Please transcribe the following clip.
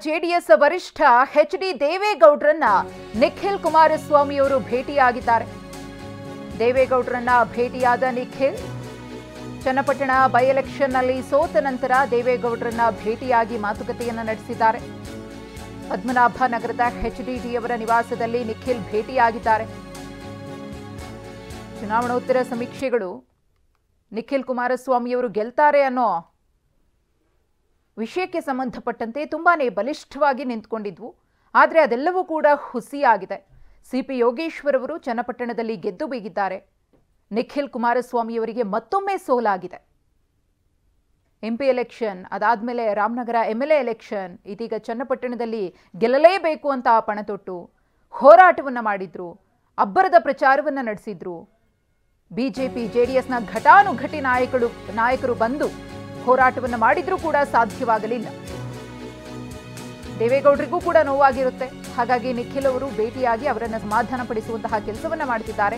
JDS ವರಿಷ್ಠ H D. ದೇವೇಗೌಡರನ್ನ Nikhil Kumaraswamy ಅವರು ಭೇಟಿಯಾಗಿದ್ದಾರೆ. ದೇವೇಗೌಡರನ್ನ ಭೇಟಿಯಾದ ನಿಖಿಲ್ ಚನ್ನಪಟ್ಟಣ ಬೈ ಎಲೆಕ್ಷನ್ನಲ್ಲಿ ಸೋತ ನಂತರ ದೇವೇಗೌಡರನ್ನ ಭೇಟಿಯಾಗಿ ಮಾತುಕತೆಯನ್ನ ನಡೆಸಿದ್ದಾರೆ. ಪದ್ಮನಾಭ ನಗರದ ಎಚ್.ಡಿ. ಅವರ ನಿವಾಸದಲ್ಲಿ ನಿಖಿಲ್ ಭೇಟಿಯಾಗಿದ್ದಾರೆ. ಚುನಾವಣೋತ್ತರ ಸಮೀಕ್ಷೆಗಳು ನಿಖಿಲ್ ಕುಮಾರಸ್ವಾಮಿ ಅವರು ಗೆಲ್ತಾರೆ ಅನ್ನೋ ವಿಷಯಕ್ಕೆ ಸಂಬಂಧಪಟ್ಟಂತೆ ತುಂಬಾನೇ ಬಲಿಷ್ಠವಾಗಿ ನಿಂತುಕೊಂಡಿದ್ವು. ಆದರೆ ಅದೆಲ್ಲವೂ ಕೂಡ ಹುಸಿಯಾಗಿದೆ. ಸಿಪಿ ಯೋಗೇಶ್ವರ್ ಅವರು ಚನ್ನಪಟ್ಟಣದಲ್ಲಿ ಗೆದ್ದು ಬೀಗಿದ್ದಾರೆ. ನಿಖಿಲ್ ಕುಮಾರಸ್ವಾಮಿಯವರಿಗೆ ಮತ್ತೊಮ್ಮೆ ಸೋಲಾಗಿದೆ. ಎಂಪಿ ಎಲೆಕ್ಷನ್ ಅದಾದ್ಮೇಲೆ ರಾಮನಗರ ಎಂಎಲ್ಎ ಎಲೆಕ್ಷನ್, ಇದೀಗ ಚನ್ನಪಟ್ಟಣದಲ್ಲಿ ಗೆಲ್ಲಲೇಬೇಕು ಅಂತ ಪಣತೊಟ್ಟು ಹೋರಾಟವನ್ನ ಮಾಡಿದ್ರು, ಅಬ್ಬರದ ಪ್ರಚಾರವನ್ನ ನಡೆಸಿದ್ರು. ಬಿಜೆಪಿ ಜೆಡಿಎಸ್ನ ಘಟಾನುಘಟಿ ನಾಯಕರು ಬಂದು ಹೋರಾಟವನ್ನು ಮಾಡಿದ್ರೂ ಕೂಡ ಸಾಧ್ಯವಾಗಲಿಲ್ಲ. ದೇವೇಗೌಡರಿಗೂ ಕೂಡ ನೋವಾಗಿರುತ್ತೆ. ಹಾಗಾಗಿ ನಿಖಿಲ್ ಅವರು ಭೇಟಿಯಾಗಿ ಅವರನ್ನು ಸಮಾಧಾನ ಪಡಿಸುವಂತಹ ಕೆಲಸವನ್ನ ಮಾಡ್ತಿದ್ದಾರೆ.